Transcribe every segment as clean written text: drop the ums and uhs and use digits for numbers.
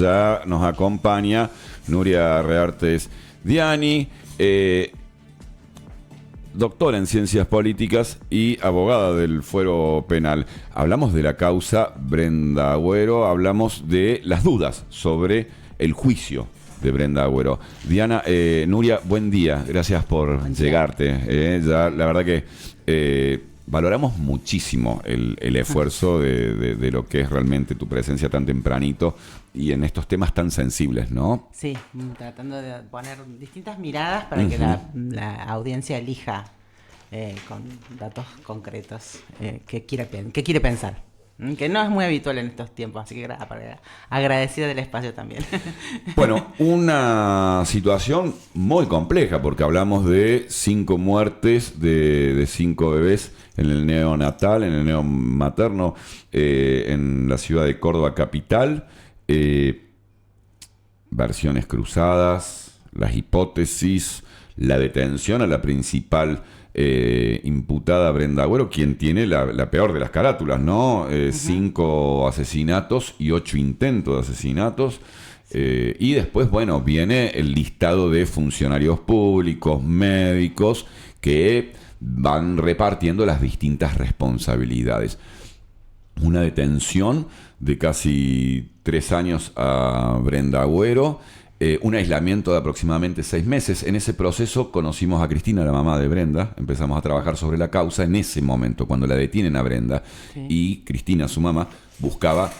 ya nos acompaña Nuria Reartes Diani, doctora en Ciencias Políticas y abogada del Fuero Penal. Hablamos de la causa Brenda Agüero, hablamos de las dudas sobre el juicio de Brenda Agüero. Diana, Nuria, buen día, gracias por llegarte. Ya, la verdad que valoramos muchísimo el esfuerzo de lo que es realmente tu presencia tan tempranito y en estos temas tan sensibles, ¿no? Sí, tratando de poner distintas miradas para que la audiencia elija con datos concretos qué quiere pensar. Que no es muy habitual en estos tiempos, así que agradecida del espacio también. Bueno, una situación muy compleja, porque hablamos de 5 muertes de 5 bebés en el neonatal, en el neomaterno, en la ciudad de Córdoba capital. Versiones cruzadas, las hipótesis, la detención a la principal imputada Brenda Agüero, quien tiene la peor de las carátulas, ¿no? 5 asesinatos y 8 intentos de asesinatos. Y después, bueno, viene el listado de funcionarios públicos, médicos, que van repartiendo las distintas responsabilidades. Una detención de casi 3 años a Brenda Agüero, un aislamiento de aproximadamente 6 meses. En ese proceso conocimos a Cristina, la mamá de Brenda, empezamos a trabajar sobre la causa en ese momento, cuando la detienen a Brenda, sí. Y Cristina, su mamá, buscaba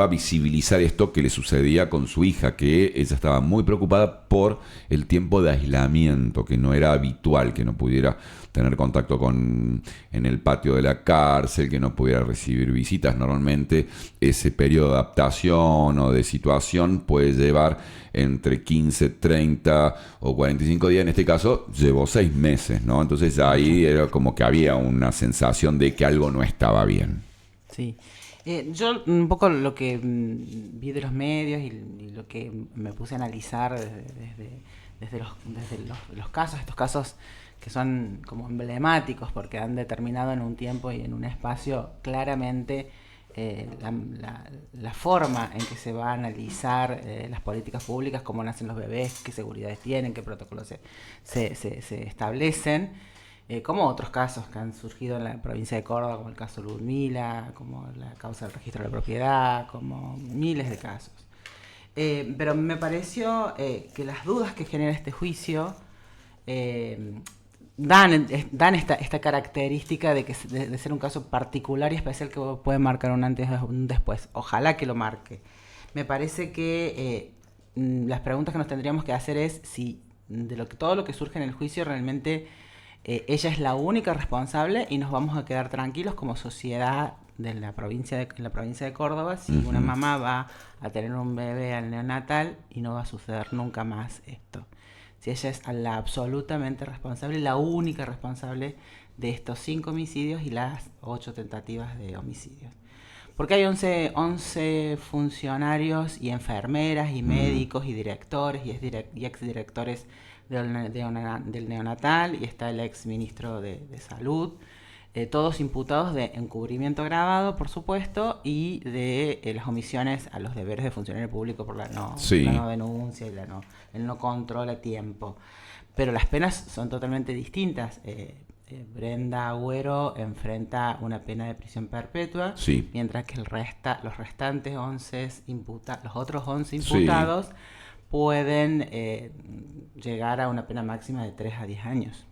visibilizar esto que le sucedía con su hija, que ella estaba muy preocupada por el tiempo de aislamiento, que no era habitual, que no pudiera tener contacto en el patio de la cárcel, que no pudiera recibir visitas. Normalmente ese periodo de adaptación o de situación puede llevar entre 15, 30 o 45 días. En este caso llevó 6 meses, ¿no? Entonces ahí era como que había una sensación de que algo no estaba bien. Sí. Yo un poco lo que vi de los medios y lo que me puse a analizar desde los casos, estos casos que son como emblemáticos porque han determinado en un tiempo y en un espacio claramente la forma en que se va a analizar las políticas públicas, cómo nacen los bebés, qué seguridades tienen, qué protocolos se establecen. Como otros casos que han surgido en la provincia de Córdoba, como el caso Ludmila, como la causa del registro de la propiedad, como miles de casos. Pero me pareció que las dudas que genera este juicio dan esta característica de ser un caso particular y especial que puede marcar un antes y un después. Ojalá que lo marque. Me parece que las preguntas que nos tendríamos que hacer es si todo lo que surge en el juicio realmente ella es la única responsable y nos vamos a quedar tranquilos como sociedad en la provincia de Córdoba si una mamá va a tener un bebé al neonatal y no va a suceder nunca más esto. Si ella es la absolutamente responsable, la única responsable de estos 5 homicidios y las 8 tentativas de homicidios. Porque hay 11 funcionarios y enfermeras y médicos y directores y exdirectores del neonatal, y está el ex ministro de Salud, todos imputados de encubrimiento agravado, por supuesto, y de las omisiones a los deberes de funcionario público por la no denuncia y el no control a tiempo. Pero las penas son totalmente distintas. Brenda Agüero enfrenta una pena de prisión perpetua, sí, mientras que los restantes 11 los otros 11 imputados, sí, pueden llegar a una pena máxima de 3 a 10 años,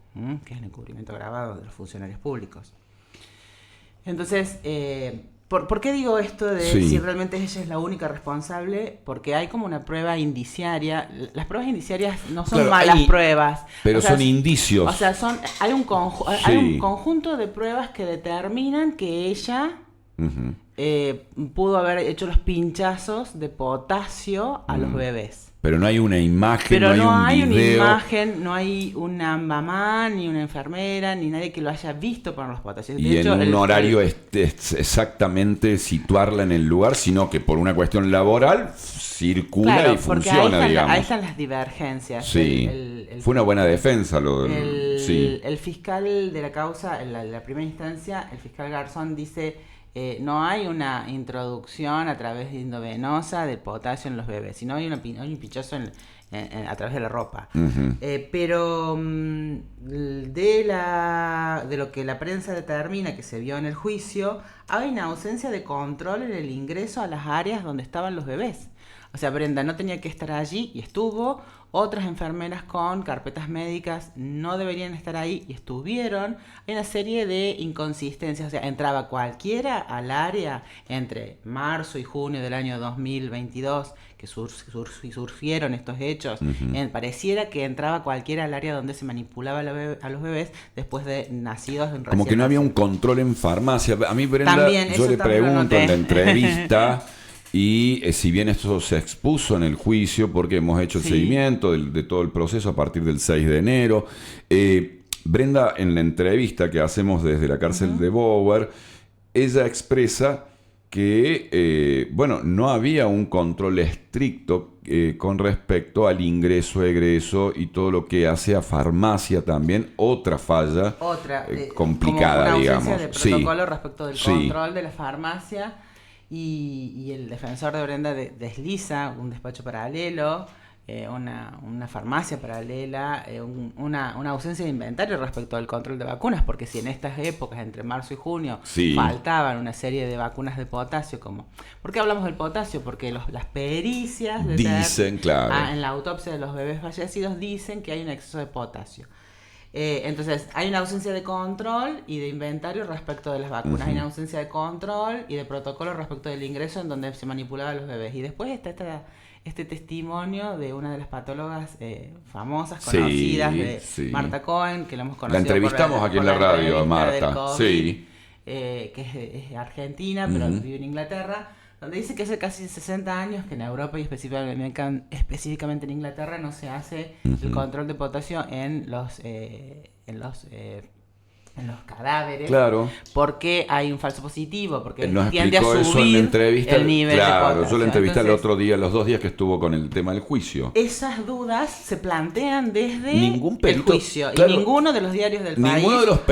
que es el encubrimiento agravado de los funcionarios públicos. Entonces, ¿por qué digo esto de si realmente ella es la única responsable? Porque hay como una prueba indiciaria. Las pruebas indiciarias no son malas pruebas. Pero son indicios. O sea, hay un conjunto de pruebas que determinan que ella pudo haber hecho los pinchazos de potasio a los bebés. Pero no hay una imagen, no hay un video. Una imagen, no hay una mamá, ni una enfermera, ni nadie que lo haya visto poner los potasios. Y en un horario exactamente situarla en el lugar, sino que por una cuestión laboral circula y funciona, digamos. Ahí están las divergencias. Sí, fue una buena defensa. El fiscal de la causa, en la primera instancia, el fiscal Garzón dice no hay una introducción a través de endovenosa de potasio en los bebés, sino hay un pinchazo a través de la ropa. Pero de lo que la prensa determina que se vio en el juicio, hay una ausencia de control en el ingreso a las áreas donde estaban los bebés. O sea, Brenda no tenía que estar allí y estuvo. Otras enfermeras con carpetas médicas no deberían estar ahí y estuvieron. Hay una serie de inconsistencias. O sea, entraba cualquiera al área entre marzo y junio del año 2022, que surgieron estos hechos. Pareciera que entraba cualquiera al área donde se manipulaba a los bebés después de nacidos en como que no había un control en farmacia. A mí, Brenda, también, yo le pregunto en la entrevista... Y si bien esto se expuso en el juicio, porque hemos hecho el seguimiento de todo el proceso a partir del 6 de enero, Brenda, en la entrevista que hacemos desde la cárcel de Bower, ella expresa que, no había un control estricto con respecto al ingreso, egreso y todo lo que hace a farmacia también, otra falla complicada, como una digamos. Ausencia de protocolo respecto del control de la farmacia. Y el defensor de Brenda desliza un despacho paralelo, una farmacia paralela, una ausencia de inventario respecto al control de vacunas, porque si en estas épocas, entre marzo y junio, faltaban una serie de vacunas de potasio, ¿por qué hablamos del potasio? Porque las pericias dicen, claro, en la autopsia de los bebés fallecidos dicen que hay un exceso de potasio. Entonces, hay una ausencia de control y de inventario respecto de las vacunas. Hay una ausencia de control y de protocolo respecto del ingreso en donde se manipulaban los bebés. Y después está este testimonio de una de las patólogas famosas, conocidas, Marta Cohen, que la hemos conocido. La entrevistamos aquí en la radio, a Marta. COVID, que es argentina, pero vive en Inglaterra, donde dice que hace casi 60 años que en Europa y específicamente en Inglaterra no se hace el control de potasio en los cadáveres, claro, porque hay un falso positivo, porque nos tiende a subir eso en la entrevista, el nivel de potasio. Yo la entrevisté el otro día, los 2 días que estuvo con el tema del juicio. Esas dudas se plantean desde el juicio, claro, y ninguno de los diarios del país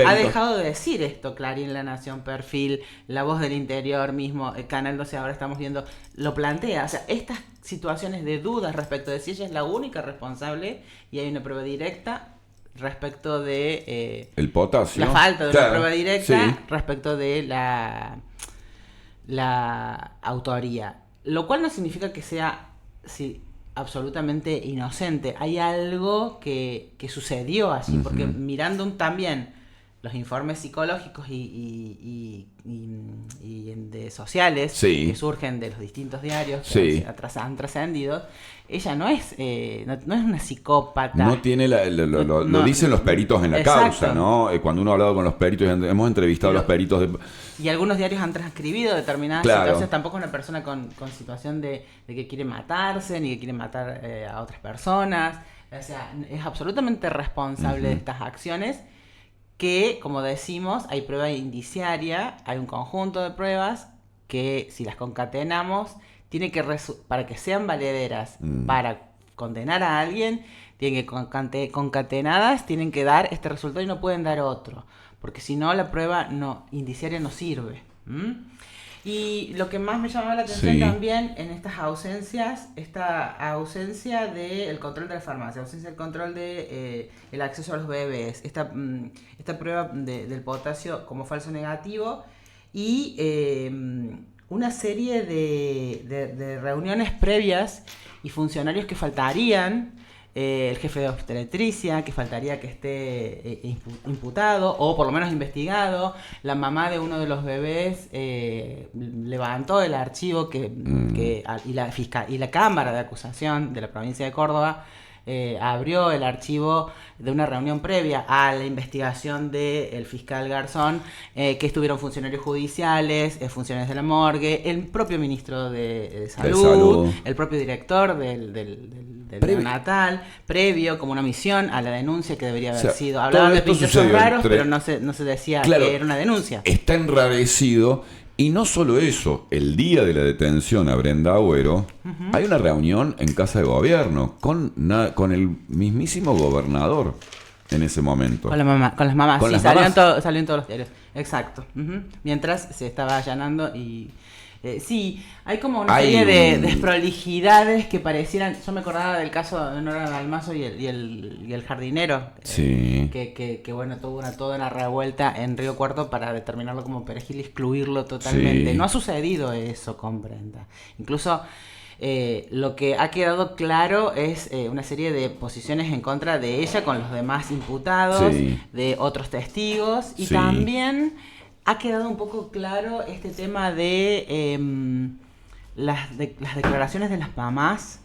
ha dejado de decir esto. Clarín, La Nación, Perfil, La Voz del Interior mismo, Canal 12, ahora estamos viendo, lo plantea. O sea, estas situaciones de dudas respecto de si ella es la única responsable y hay una prueba directa respecto de el potasio, la falta de una prueba directa respecto de la autoría, lo cual no significa que sea absolutamente inocente. Hay algo que sucedió así, porque mirando también los informes psicológicos y de sociales que surgen de los distintos diarios que han trascendido, ella no es una psicópata. No tiene lo dicen los peritos en la causa, ¿no? Cuando uno ha hablado con los peritos, hemos entrevistado a los peritos y algunos diarios han transcribido determinadas situaciones. Tampoco es una persona con situación de que quiere matarse, ni que quiere matar a otras personas. O sea, es absolutamente responsable de estas acciones, que, como decimos, hay prueba indiciaria, hay un conjunto de pruebas que, si las concatenamos, tiene que para que sean valederas para condenar a alguien, tienen que concatenadas, tienen que dar este resultado y no pueden dar otro, porque si no la prueba indiciaria no sirve. Y lo que más me llamaba la atención también en estas ausencias, esta ausencia del control de la farmacia, ausencia del control de el acceso a los bebés, esta prueba del potasio como falso negativo y una serie de reuniones previas y funcionarios que faltarían, el jefe de obstetricia, que faltaría que esté imputado o por lo menos investigado, la mamá de uno de los bebés levantó el archivo y la Cámara de Acusación de la provincia de Córdoba abrió el archivo de una reunión previa a la investigación del fiscal Garzón, que estuvieron funcionarios judiciales, funcionarios de la morgue, el propio ministro de Salud, el propio director del neonatal, previo como una omisión a la denuncia que debería haber sido. Hablaban de pinchazos raros, pero no se decía que era una denuncia. Está enrarecido. Y no solo eso, el día de la detención a Brenda Agüero, hay una reunión en Casa de Gobierno con el mismísimo gobernador. en ese momento? Con las mamás, ¿Con sí, las salió, mamás? salió en todos los diarios. Exacto. Mientras se estaba allanando y... sí, hay como una Hay serie de un- desprolijidades que parecieran... Yo me acordaba del caso de Nora Dalmazo y el jardinero. Sí. Que bueno, tuvo toda una revuelta en Río Cuarto para determinarlo como perejil y excluirlo totalmente. Sí. No ha sucedido eso con Brenda. Incluso... lo que ha quedado claro es una serie de posiciones en contra de ella con los demás imputados, Sí. de otros testigos, y Sí. también ha quedado un poco claro este tema de las declaraciones de las mamás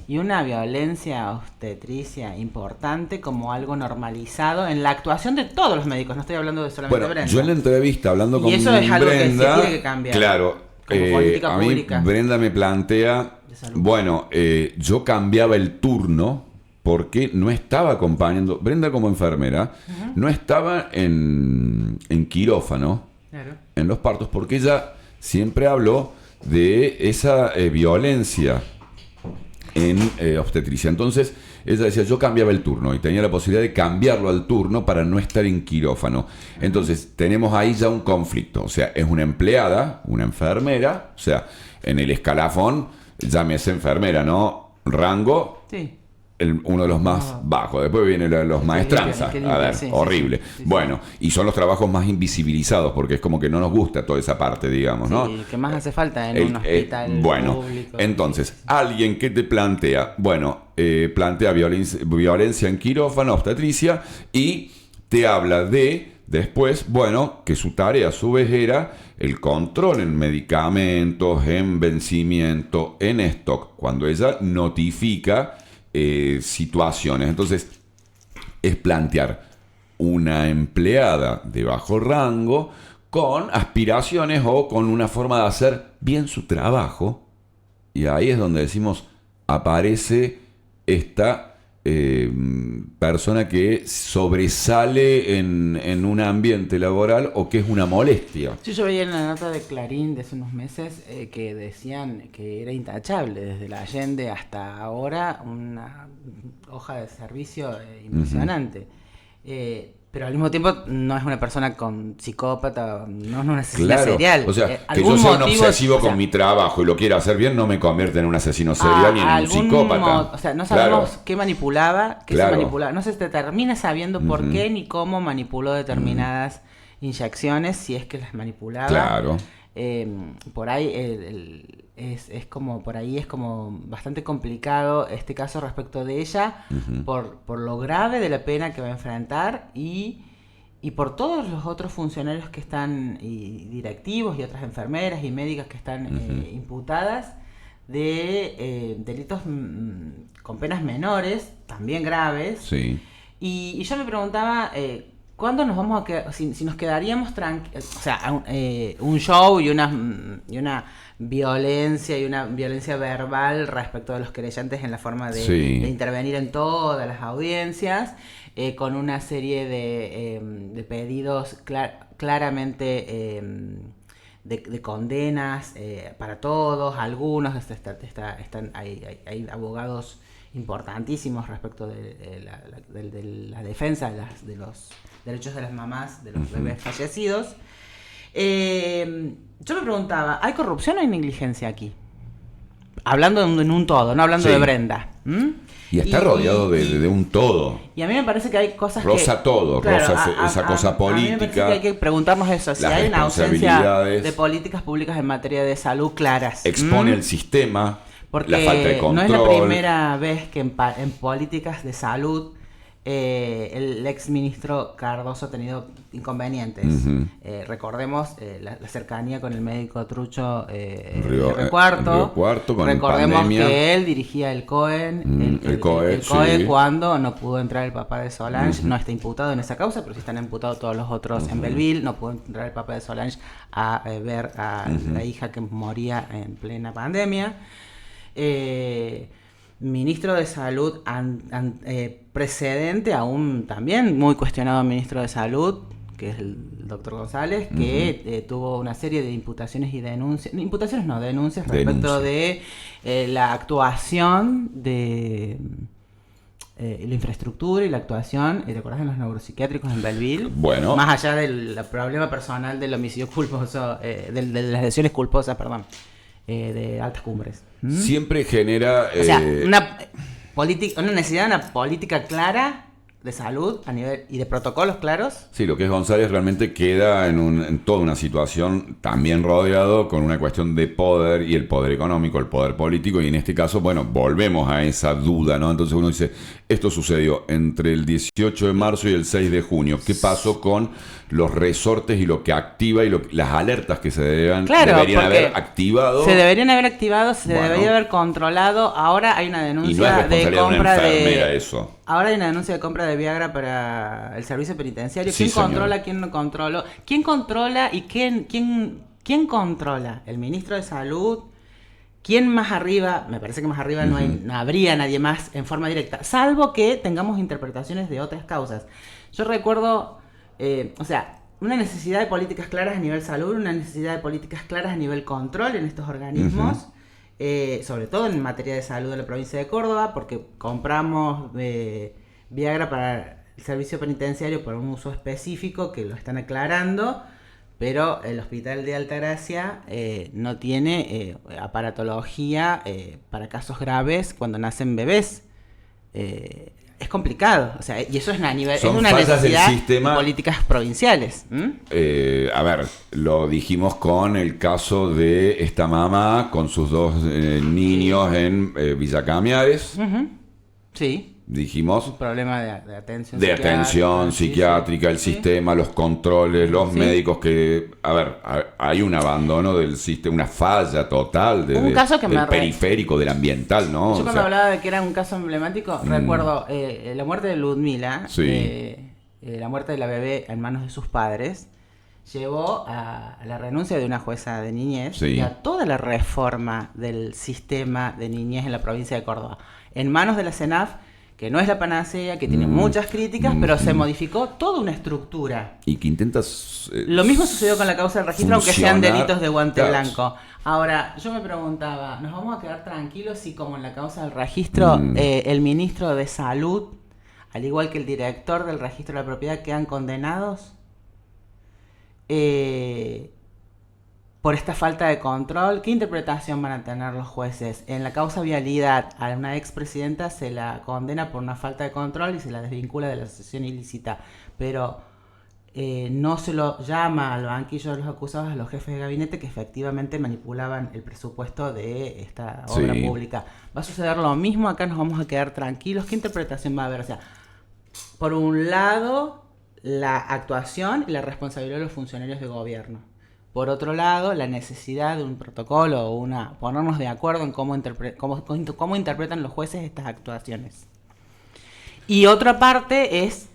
y una violencia obstetricia importante como algo normalizado en la actuación de todos los médicos. No estoy hablando de solamente Bueno, Brenda. yo en la entrevista hablando Y con eso es algo que se Brenda, tiene que cambiar. claro, Como política a mí pública. Brenda me plantea, De salud. bueno, yo cambiaba el turno porque no estaba acompañando, Brenda como enfermera, no estaba en quirófano, Claro. en los partos, porque ella siempre habló de esa violencia en obstetricia. Entonces, ella decía, yo cambiaba el turno y tenía la posibilidad de cambiarlo al turno para no estar en quirófano. Entonces, tenemos ahí ya un conflicto. O sea, es una empleada, una enfermera, o sea, en el escalafón, llámese enfermera, ¿no? Rango, Sí. uno de los más bajos. Después vienen los maestranzas. qué A limpio, ver, sí, sí, horrible. sí, sí. Bueno, y son los trabajos más invisibilizados porque es como que no nos gusta toda esa parte, digamos, ¿no? Sí, que más hace falta en un hospital Bueno, público. entonces, alguien que te plantea, bueno, plantea violencia en quirófano, obstetricia, y te habla de, después, bueno, que su tarea a su vez era el control en medicamentos, en vencimiento, en stock, cuando ella notifica situaciones. Entonces, es plantear una empleada de bajo rango con aspiraciones o con una forma de hacer bien su trabajo. Y ahí es donde decimos, aparece esta persona que sobresale en un ambiente laboral o que es una molestia. Sí, yo veía en la nota de Clarín de hace unos meses que decían que era intachable desde la Allende hasta ahora, una hoja de servicio impresionante. Pero al mismo tiempo no es una persona con psicópata, no es un asesino Claro, serial. o sea, que algún yo sea un motivo, obsesivo o sea, con mi trabajo y lo quiera hacer bien no me convierte en un asesino serial ni en un algún psicópata. o sea, no sabemos Claro. qué manipulaba, qué Claro. se manipulaba. No se termina sabiendo por qué ni cómo manipuló determinadas inyecciones, si es que las manipulaba. Claro. Por ahí es como por ahí es como bastante complicado este caso respecto de ella por lo grave de la pena que va a enfrentar y por todos los otros funcionarios que están y directivos y otras enfermeras y médicas que están imputadas de delitos con penas menores, también graves. Sí. Y yo me preguntaba, ¿cuándo nos vamos a quedar, si nos quedaríamos tranquilos? O sea, un show y una violencia verbal respecto de los querellantes en la forma de, Sí. de intervenir en todas las audiencias, con una serie de pedidos claramente de condenas para todos, algunos, hay abogados importantísimos respecto de la defensa de los derechos de las mamás, de los bebés fallecidos. Yo me preguntaba, ¿hay corrupción o hay negligencia aquí? Hablando en un todo, no hablando Sí. de Brenda. Y está rodeado de un todo. Y a mí me parece que hay cosas Rosa todo, rosa esa cosa A mí me parece política, que hay que preguntarnos eso, si las hay una ausencia responsabilidades. de políticas públicas en materia de salud claras. Expone el sistema, Porque la falta de control. no es la primera vez que en políticas de salud el ex ministro Cardoso ha tenido inconvenientes. Recordemos la cercanía con el médico trucho Río Cuarto. Cuarto, con Recordemos pandemia. que él dirigía el COEN, el COE, el COE sí. cuando no pudo entrar el papá de Solange. No está imputado en esa causa, pero sí están imputados todos los otros en Belleville. No pudo entrar el papá de Solange a ver a la hija que moría en plena pandemia. Ministro de Salud precedente a un también muy cuestionado ministro de Salud, que es el doctor González, que tuvo una serie de imputaciones y denuncias, denuncias respecto de la actuación de la infraestructura y la actuación, ¿te acordás de los neuropsiquiátricos en Belleville? Bueno. Más allá del problema personal del homicidio culposo, de las lesiones culposas, perdón, de altas cumbres. Siempre genera... O sea, una necesidad de una política clara de salud a nivel y de protocolos claros. Sí, lo que es González realmente queda en toda una situación también rodeado con una cuestión de poder y el poder económico, el poder político, y en este caso, bueno, volvemos a esa duda, ¿no? Entonces uno dice, esto sucedió entre el 18 de marzo y el 6 de junio. ¿Qué pasó con los resortes y lo que activa y las alertas que se deberían haber activado? Se deberían haber activado, debería haber controlado. Ahora hay una denuncia de compra de... Eso. Ahora hay una denuncia de compra de Viagra para el servicio penitenciario. Sí, ¿Quién controla, quién no controla? ¿Quién controla y quién controla? ¿El ministro de Salud? ¿Quién más arriba? Me parece que más arriba no habría nadie más en forma directa, salvo que tengamos interpretaciones de otras causas. Yo recuerdo, una necesidad de políticas claras a nivel salud, una necesidad de políticas claras a nivel control en estos organismos. Sobre todo en materia de salud en la provincia de Córdoba, porque compramos Viagra para el servicio penitenciario por un uso específico que lo están aclarando, pero el hospital de Altagracia no tiene aparatología para casos graves cuando nacen bebés. Es complicado, o sea, y eso es una necesidad de políticas provinciales. A ver, lo dijimos con el caso de esta mamá con sus dos niños en Villa Cañares. Sí. Dijimos un problema de atención psiquiátrica, el sistema, los controles, los médicos que... A ver, hay un abandono del sistema, una falla total del periférico, del ambiental, ¿no? Yo cuando hablaba de que era un caso emblemático, recuerdo la muerte de Ludmila, la muerte de la bebé en manos de sus padres, llevó a la renuncia de una jueza de niñez y a toda la reforma del sistema de niñez en la provincia de Córdoba. En manos de la CENAF, que no es la panacea, que tiene muchas críticas, pero se modificó toda una estructura. Y que intentas... Lo mismo sucedió con la causa del registro, aunque sean delitos de guante blanco. Ahora, yo me preguntaba, ¿nos vamos a quedar tranquilos si como en la causa del registro el ministro de Salud, al igual que el director del registro de la propiedad, quedan condenados por esta falta de control? ¿Qué interpretación van a tener los jueces? En la causa vialidad, a una expresidenta se la condena por una falta de control y se la desvincula de la asociación ilícita, pero no se lo llama al banquillo de los acusados a los jefes de gabinete que efectivamente manipulaban el presupuesto de esta obra pública. ¿Va a suceder lo mismo? Acá nos vamos a quedar tranquilos. ¿Qué interpretación va a haber? O sea, por un lado, la actuación y la responsabilidad de los funcionarios de gobierno. Por otro lado, la necesidad de un protocolo o ponernos de acuerdo en cómo interpretan los jueces estas actuaciones. Y otra parte es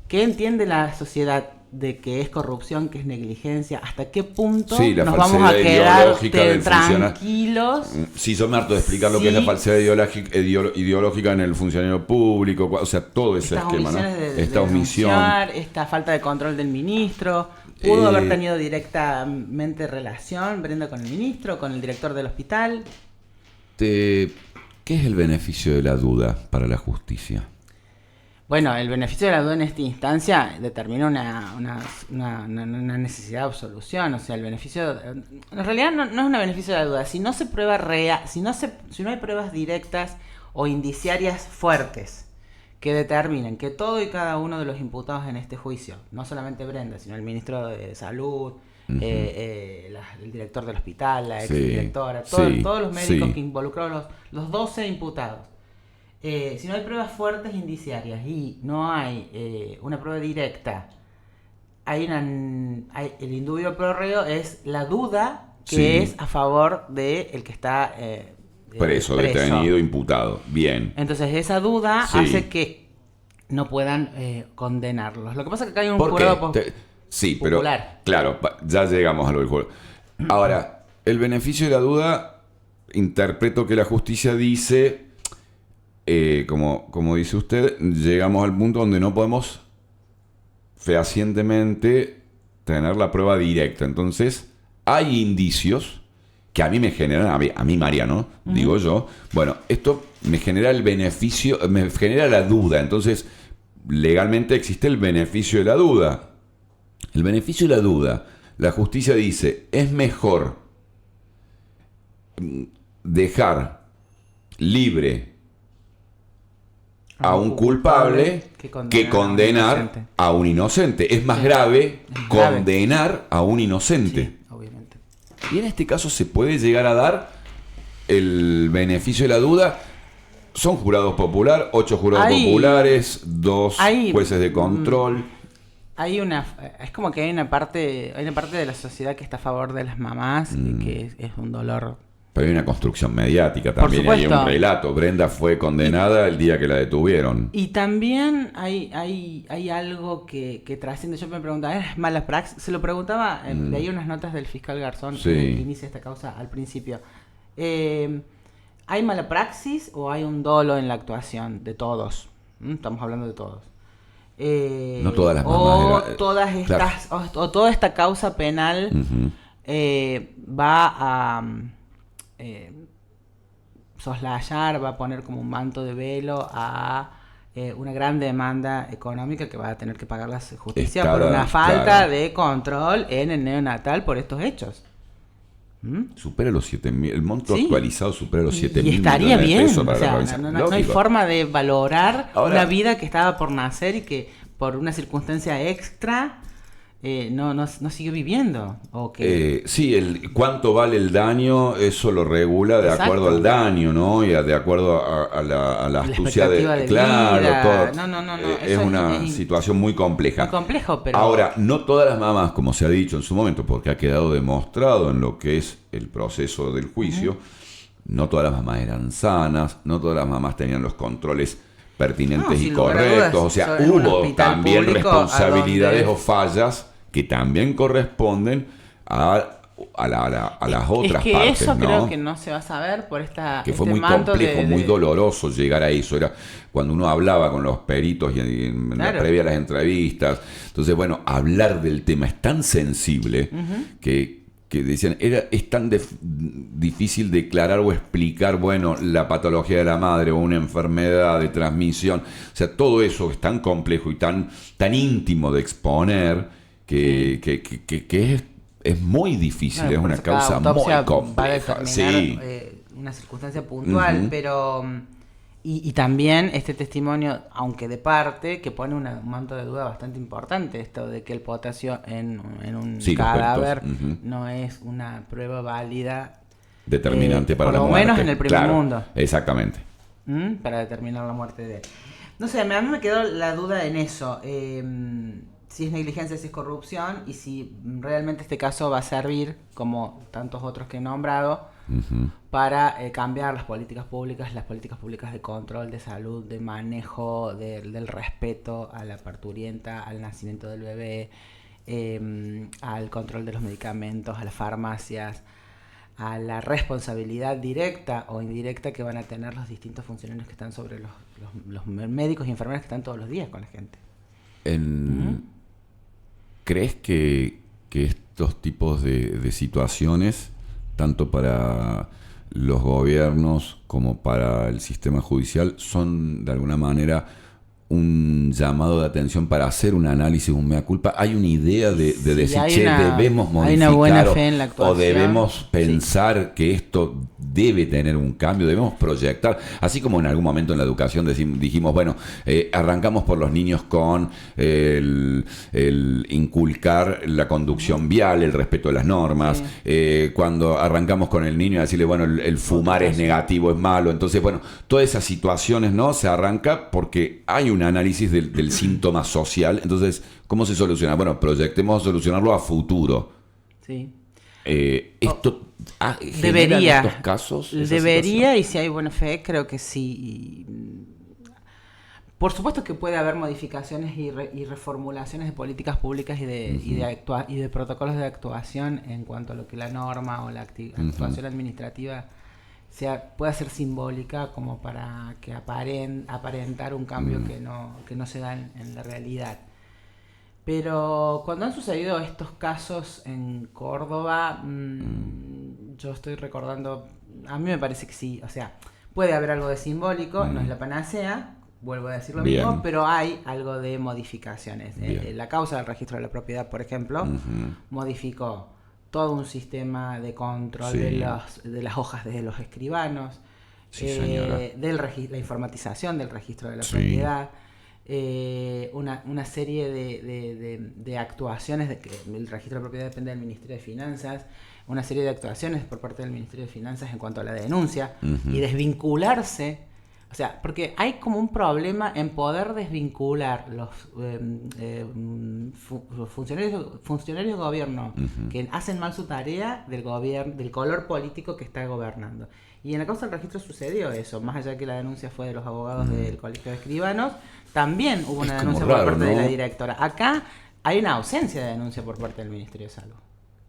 qué entiende la sociedad de que es corrupción, que es negligencia, hasta qué punto nos vamos a quedar tranquilos. Sí, yo me harto de explicar lo que es la falsedad ideológica en el funcionario público, o sea, todo ese esquema, ¿no? Esta omisión, esta falta de control del ministro. ¿Pudo haber tenido directamente relación Brenda con el ministro, con el director del hospital? ¿Qué es el beneficio de la duda para la justicia? Bueno, el beneficio de la duda en esta instancia determina una necesidad de absolución. O sea, el beneficio... En realidad no es un beneficio de la duda. Si no se prueba si no hay pruebas directas o indiciarias fuertes que determinen que todo y cada uno de los imputados en este juicio, no solamente Brenda, sino el ministro de Salud, el director del hospital, la exdirectora, todos los médicos que involucraron, los 12 imputados. Si no hay pruebas fuertes indiciarias y no hay una prueba directa, el indubio pro reo es la duda que es a favor del que está preso, detenido, imputado. Bien. Entonces esa duda hace que no puedan condenarlos. Lo que pasa es que acá hay un jurado popular. Pero claro, ya llegamos a lo del jurado. Ahora, el beneficio de la duda, interpreto que la justicia dice, como dice usted, llegamos al punto donde no podemos fehacientemente tener la prueba directa. Entonces, hay indicios que a mí me genera, a mí Mariano, digo yo, bueno, esto me genera el beneficio, me genera la duda, entonces legalmente existe el beneficio de la duda. El beneficio de la duda, la justicia dice, es mejor dejar libre a un culpable que condenar a un inocente. Es más grave condenar a un inocente. Sí, obviamente. Y en este caso se puede llegar a dar el beneficio de la duda. Son jurados popular, 8 jurados populares, 2 jueces de control. Es como que hay una parte de la sociedad que está a favor de las mamás y que es un dolor. Pero hay una construcción mediática también, hay un relato. Brenda fue condenada el día que la detuvieron. Y también hay algo que trasciende. Yo me preguntaba, ¿es mala praxis? Se lo preguntaba, leí unas notas del fiscal Garzón que inicia esta causa al principio. ¿Hay mala praxis o hay un dolo en la actuación de todos? Estamos hablando de todos. No todas las mamás o toda esta causa penal va a soslayar, va a poner como un manto de velo a una gran demanda económica que va a tener que pagar la justicia por una falta de control en el neonatal por estos hechos. Supera los 7.000, el monto actualizado supera los 7.000 y estaría millones de bien, pesos para la o sea, provincia. no hay forma de valorar ahora, una vida que estaba por nacer y que por una circunstancia extra no siguió viviendo. O que... sí, cuánto vale el daño, eso lo regula de acuerdo al daño, ¿no? Y de acuerdo a la astucia de claro, vida. Todo. No. Es una situación muy compleja. Muy complejo, pero... Ahora, no todas las mamás, como se ha dicho en su momento, porque ha quedado demostrado en lo que es el proceso del juicio, no todas las mamás eran sanas, no todas las mamás tenían los controles pertinentes y correctos, o sea, hubo también responsabilidades o fallas que también corresponden a las otras que partes, eso ¿no? creo que no se va a saber por que fue muy complejo, muy doloroso llegar a eso. Era cuando uno hablaba con los peritos y en la previa a las entrevistas. Entonces, bueno, hablar del tema es tan sensible que decían, es tan difícil declarar o explicar, bueno, la patología de la madre o una enfermedad de transmisión. O sea, todo eso es tan complejo y tan íntimo de exponer que es muy difícil, es una causa muy compleja. Una circunstancia puntual, pero... Y también este testimonio, aunque de parte, que pone un manto de duda bastante importante, esto de que el potasio en un cadáver no es una prueba válida. Determinante para la muerte. Por lo menos en el primer mundo. Exactamente. Para determinar la muerte de él. No sé, a mí me quedó la duda en eso. Si es negligencia, si es corrupción, y si realmente este caso va a servir, como tantos otros que he nombrado, para cambiar las políticas públicas de control, de salud, de manejo, del respeto a la parturienta, al nacimiento del bebé, al control de los medicamentos, a las farmacias, a la responsabilidad directa o indirecta que van a tener los distintos funcionarios que están sobre los médicos y enfermeras que están todos los días con la gente. ¿Crees que estos tipos de situaciones, tanto para los gobiernos como para el sistema judicial, son de alguna manera un llamado de atención para hacer un análisis, un mea culpa? ¿Hay una idea de decir, debemos modificar o debemos pensar que esto debe tener un cambio, debemos proyectar? Así como en algún momento en la educación dijimos, bueno, arrancamos por los niños con el inculcar la conducción vial, el respeto de las normas. Cuando arrancamos con el niño a decirle, bueno, el fumar es negativo, es malo. Entonces, bueno, todas esas situaciones, ¿no? Se arranca porque hay un análisis del síntoma social. Entonces, ¿cómo se soluciona? Bueno, proyectemos solucionarlo a futuro. Sí. Esto debería estos casos. Debería, y si hay buena fe, creo que sí. Por supuesto que puede haber modificaciones y reformulaciones de políticas públicas y de protocolos de actuación en cuanto a lo que la norma o la actuación administrativa pueda ser simbólica, como para que aparentar un cambio que no se da en la realidad. Pero cuando han sucedido estos casos en Córdoba, yo estoy recordando, a mí me parece que sí, o sea, puede haber algo de simbólico, no es la panacea, vuelvo a decir lo mismo, pero hay algo de modificaciones. La causa del registro de la propiedad, por ejemplo, modificó todo un sistema de control de las hojas de los escribanos, la informatización del registro de la propiedad, una serie de actuaciones, de que el registro de propiedad depende del Ministerio de Finanzas, una serie de actuaciones por parte del Ministerio de Finanzas en cuanto a la denuncia y desvincularse, o sea, porque hay como un problema en poder desvincular los funcionarios de gobierno que hacen mal su tarea del gobierno, del color político que está gobernando. Y en la causa del registro sucedió eso, más allá de que la denuncia fue de los abogados del Colegio de Escribanos, también hubo una denuncia por parte de la directora. Acá hay una ausencia de denuncia por parte del Ministerio de Salud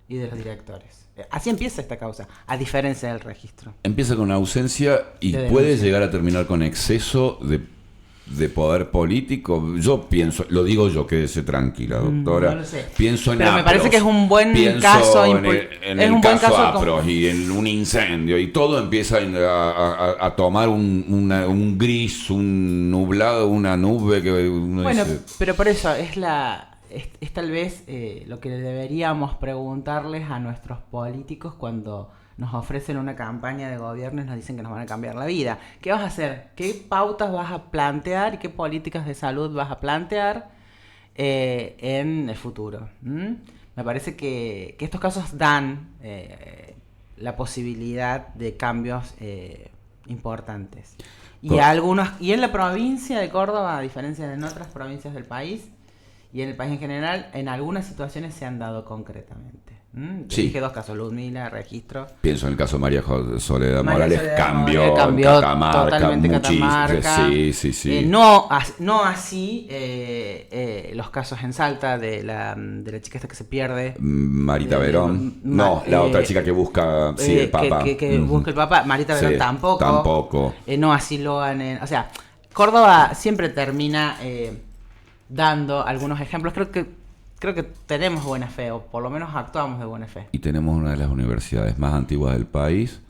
y de los directores. Así empieza esta causa, a diferencia del registro. Empieza con ausencia y puede llegar a terminar con exceso de poder político. Yo pienso, lo digo yo, quédese tranquila, doctora. No lo sé. Pienso en pero Apros, me parece que es un buen caso. En el caso Apros y en un incendio y todo empieza a tomar un gris, un nublado, una nube que uno bueno, dice... pero por eso es tal vez lo que deberíamos preguntarles a nuestros políticos cuando nos ofrecen una campaña de gobierno y nos dicen que nos van a cambiar la vida. ¿Qué vas a hacer? ¿Qué pautas vas a plantear y qué políticas de salud vas a plantear en el futuro? Me parece que estos casos dan la posibilidad de cambios importantes. Y en la provincia de Córdoba, a diferencia de en otras provincias del país, y en el país en general, en algunas situaciones se han dado concretamente. Dije dos casos, Ludmila, registro. Pienso en el caso de María Soledad María Morales, Soledad cambió Catamarca, totalmente muchísimo. Catamarca. Sí. No así los casos en Salta de la chica esta que se pierde. Marita Verón. La otra chica que busca el Papa. Que busca el Papa. Marita Verón tampoco. No así lo han... o sea, Córdoba siempre termina... dando algunos ejemplos. Creo que tenemos buena fe, o por lo menos actuamos de buena fe. Y tenemos una de las universidades más antiguas del país.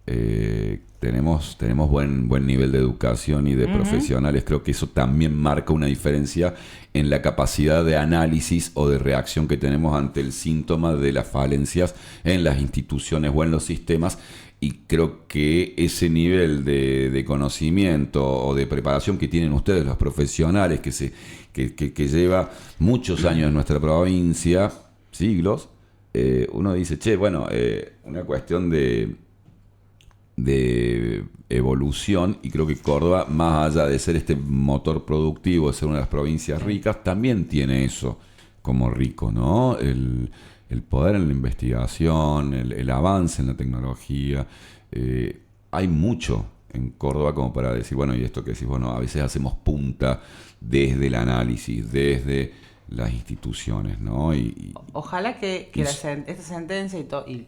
Tenemos buen nivel de educación y de profesionales. Creo que eso también marca una diferencia en la capacidad de análisis o de reacción que tenemos ante el síntoma de las falencias en las instituciones o en los sistemas. Y creo que ese nivel de conocimiento o de preparación que tienen ustedes, los profesionales, que lleva muchos años en nuestra provincia, siglos, uno dice, una cuestión de evolución, y creo que Córdoba, más allá de ser este motor productivo, de ser una de las provincias ricas, también tiene eso como rico, ¿no? El poder en la investigación, el avance en la tecnología. Hay mucho en Córdoba como para decir, y esto que decís, a veces hacemos punta desde el análisis, desde las instituciones, ¿no? Ojalá que esta sentencia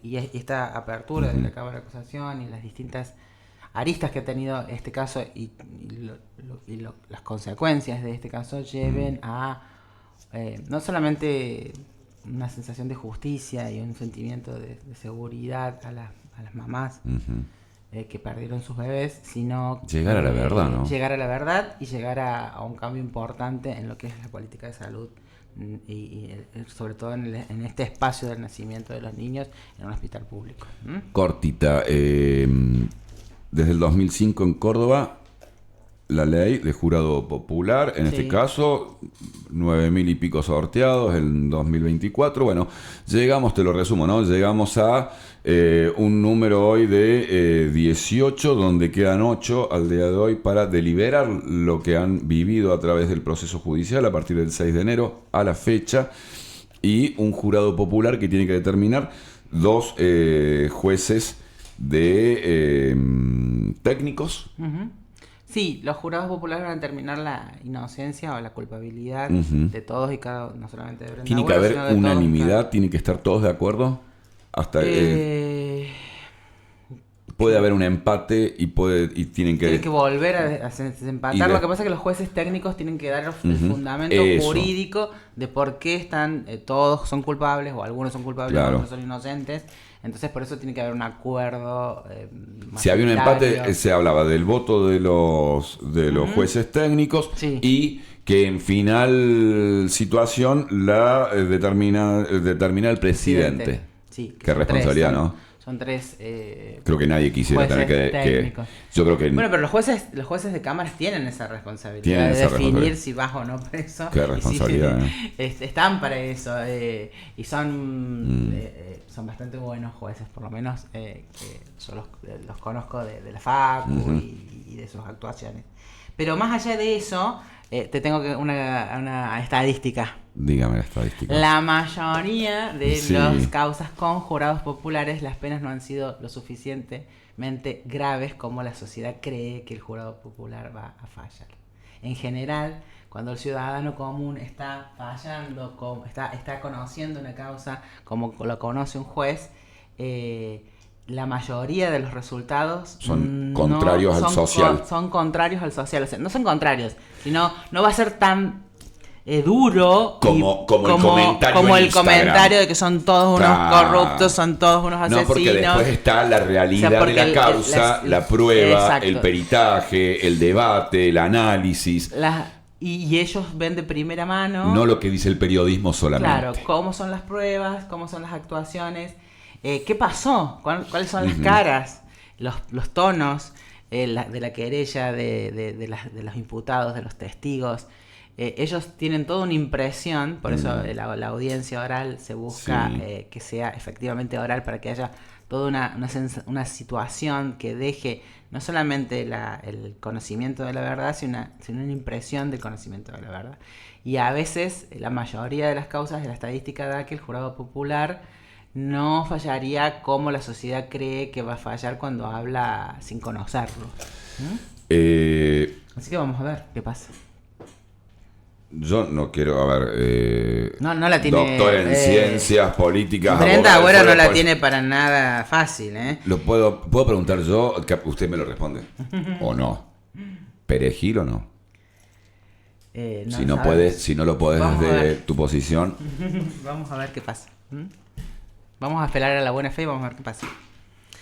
y esta apertura de la Cámara de Acusación y las distintas aristas que ha tenido este caso y las consecuencias de este caso lleven a no solamente una sensación de justicia y un sentimiento de seguridad a las mamás que perdieron sus bebés, sino llegar a la verdad, ¿no? Llegar a la verdad y llegar a un cambio importante en lo que es la política de salud y sobre todo en este espacio del nacimiento de los niños en un hospital público. Cortita, desde el 2005 en Córdoba, la ley de jurado popular, en este caso, 9.000 y pico sorteados en 2024. Llegamos, te lo resumo, ¿no? Llegamos a un número hoy de 18, donde quedan 8 al día de hoy para deliberar lo que han vivido a través del proceso judicial a partir del 6 de enero a la fecha, y un jurado popular que tiene que determinar 2 jueces de técnicos. Sí, los jurados populares van a determinar la inocencia o la culpabilidad de todos y cada uno, no solamente de Brenda. ¿Tiene que haber unanimidad? ¿Tienen que estar todos de acuerdo? Hasta puede haber un empate y tienen que volver a desempatar. Lo que pasa es que los jueces técnicos tienen que dar el fundamento jurídico de por qué están todos son culpables o algunos son culpables, otros son inocentes. Entonces por eso tiene que haber un acuerdo. Si había un empate, mayoritario. se hablaba del voto de los jueces técnicos Sí. y que en final situación la determina el presidente. Sí, Qué son responsabilidad, tres, ¿no? Son tres. Creo que nadie quisiera jueces tener que técnicos. yo creo que Bueno, pero los jueces de cámaras tienen esa responsabilidad Tienen de esa definir responsabilidad. si vas o no preso. Qué Y sí, responsabilidad, están para eso. Y son bastante buenos jueces, por lo menos que yo los conozco de la facu y de sus actuaciones. Pero más allá de eso, te tengo una estadística. Dígame la estadística. La mayoría de Sí. las causas con jurados populares, las penas no han sido lo suficientemente graves como la sociedad cree que el jurado popular va a fallar. En general, cuando el ciudadano común está fallando, está conociendo una causa como lo conoce un juez, la mayoría de los resultados Son contrarios al social. Son contrarios al social. O sea, no son contrarios, sino no va a ser tan duro Como el el comentario en comentario de que son todos unos Claro. corruptos, son todos unos asesinos. No, porque después está la realidad de la causa, la prueba, exacto. el peritaje, el debate, el análisis. Y ellos ven de primera mano. No lo que dice el periodismo solamente. Claro, cómo son las pruebas, cómo son las actuaciones, qué pasó, cuáles son las caras, los tonos de la querella, de los imputados, de los testigos. Ellos tienen toda una impresión, por eso la audiencia oral se busca Sí. que sea efectivamente oral para que haya toda una situación que deje no solamente el conocimiento de la verdad, sino una impresión del conocimiento de la verdad. Y a veces, la mayoría de las causas de la estadística da que el jurado popular no fallaría como la sociedad cree que va a fallar cuando habla sin conocerlo. Así que vamos a ver qué pasa. Yo no quiero, a ver, No la tiene, doctor en ciencias políticas. Brenda abogado, Agüero no la pues, tiene para nada fácil, ¿eh? ¿Lo puedo preguntar yo? Que usted me lo responde. ¿O no? ¿Perejil o no? No Si no sabemos. puedes, si no lo podés Vamos a desde ver. tu posición. Vamos a ver qué pasa. Vamos a esperar a la buena fe y vamos a ver qué pasa.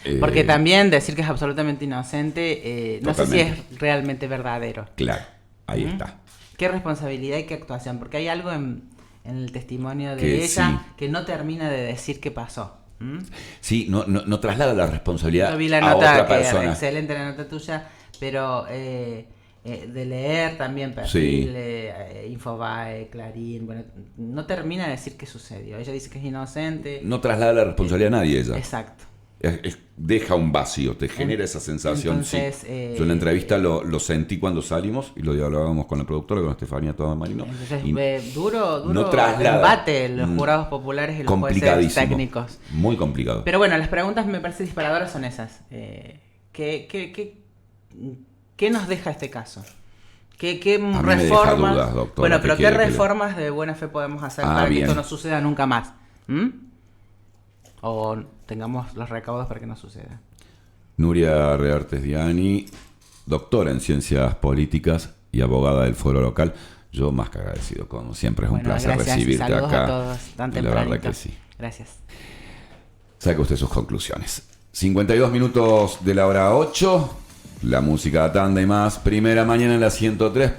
eh, Porque también decir que es absolutamente inocente, no sé si Totalmente. es realmente verdadero. Claro, ahí está. Qué responsabilidad y qué actuación. Porque hay algo en el testimonio de Que ella sí. que no termina de decir qué pasó. Sí, no traslada la responsabilidad Yo vi la a nota, otra que persona. excelente la nota tuya, pero de leer también perfil, Infobae, Clarín, bueno, no termina de decir qué sucedió. Ella dice que es inocente. No traslada la responsabilidad a nadie ella. Exacto. Deja un vacío, te genera esa sensación. Entonces, sí. Yo en la entrevista lo sentí cuando salimos y lo dialogábamos con la productora, con Estefanía Toda Marino. Entonces, y duro no traslada. embate los jurados populares y los jueces complicadísimo. técnicos. Muy complicado. Pero bueno, las preguntas me parece disparadoras son esas. ¿Qué nos deja este caso? ¿Qué me deja reformas? dudas, doctora, bueno, ¿qué pero ¿qué quiere que le- reformas de buena fe podemos hacer Ah, para que bien. esto no suceda nunca más? O tengamos los recaudos para que no suceda. Nuria Reartes Diani, doctora en ciencias políticas y abogada del Foro Local. Yo más que agradecido, como siempre es un Bueno, placer gracias y recibirte saludos acá. a todos tan Y la verdad tempranito. que sí. Gracias. Saque usted sus conclusiones. 52 minutos de la hora 8. La música tanda y más. Primera mañana en la 103.